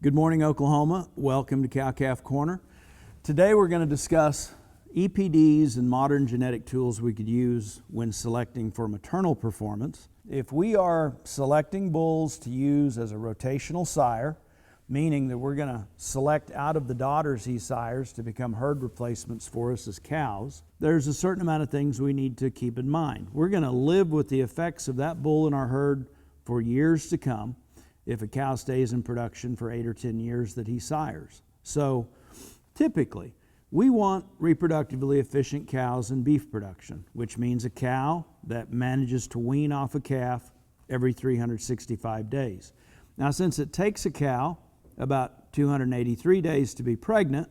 Good morning, Oklahoma. Welcome to Cow-Calf Corner. Today we're going to discuss EPDs and modern genetic tools we could use when selecting for maternal performance. If we are selecting bulls to use as a rotational sire, meaning that we're going to select out of the daughters he sires to become herd replacements for us as cows, there's a certain amount of things we need to keep in mind. We're going to live with the effects of that bull in our herd for years to come if a cow stays in production for 8 or 10 years that he sires. So typically, we want reproductively efficient cows in beef production, which means a cow that manages to wean off a calf every 365 days. Now, since it takes a cow about 283 days to be pregnant,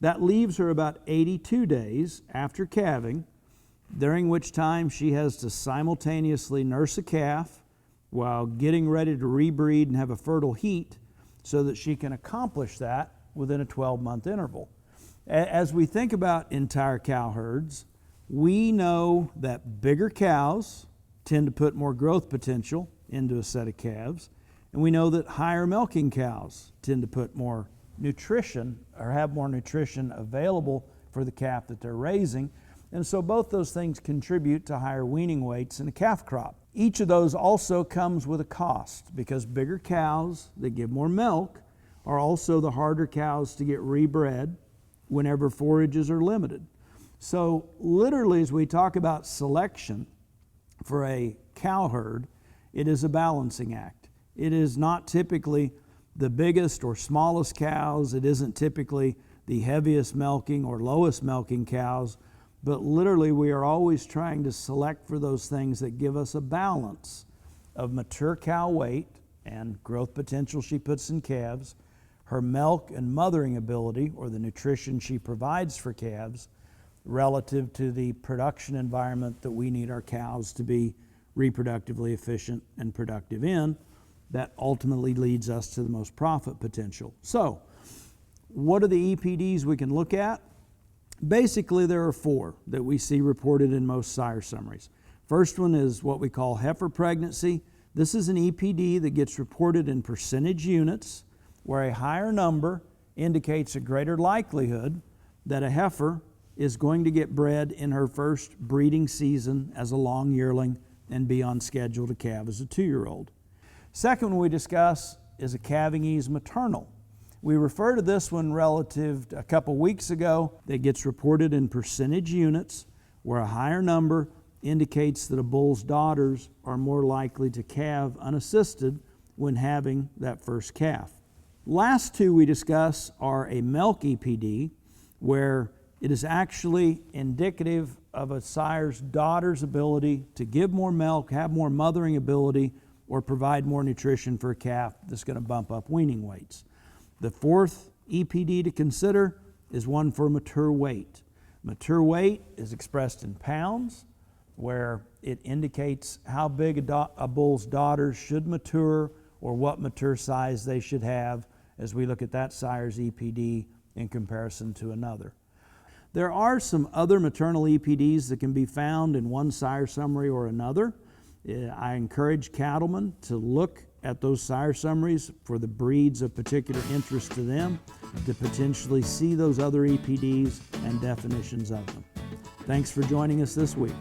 that leaves her about 82 days after calving, during which time she has to simultaneously nurse a calf while getting ready to rebreed and have a fertile heat so that she can accomplish that within a 12-month interval. As we think about entire cow herds, we know that bigger cows tend to put more growth potential into a set of calves, and we know that higher milking cows tend to put more nutrition or have more nutrition available for the calf that they're raising. And so both those things contribute to higher weaning weights in a calf crop. Each of those also comes with a cost because bigger cows that give more milk are also the harder cows to get rebred whenever forages are limited. So literally, as we talk about selection for a cow herd, it is a balancing act. It is not typically the biggest or smallest cows. It isn't typically the heaviest milking or lowest milking cows. But literally, we are always trying to select for those things that give us a balance of mature cow weight and growth potential she puts in calves, her milk and mothering ability, or the nutrition she provides for calves, relative to the production environment that we need our cows to be reproductively efficient and productive in. That ultimately leads us to the most profit potential. So, what are the EPDs we can look at? Basically, there are 4 that we see reported in most sire summaries. First one is what we call heifer pregnancy. This is an EPD that gets reported in percentage units, where a higher number indicates a greater likelihood that a heifer is going to get bred in her first breeding season as a long yearling and be on schedule to calve as a 2-year-old. Second one we discuss is a calving ease maternal. We refer to this one relative to a couple weeks ago that gets reported in percentage units, where a higher number indicates that a bull's daughters are more likely to calve unassisted when having that first calf. Last 2 we discuss are a milk EPD, where it is actually indicative of a sire's daughter's ability to give more milk, have more mothering ability, or provide more nutrition for a calf that's going to bump up weaning weights. The 4th EPD to consider is one for mature weight. Mature weight is expressed in pounds, where it indicates how big a bull's daughters should mature or what mature size they should have as we look at that sire's EPD in comparison to another. There are some other maternal EPDs that can be found in one sire summary or another. I encourage cattlemen to look at those sire summaries for the breeds of particular interest to them to potentially see those other EPDs and definitions of them. Thanks for joining us this week.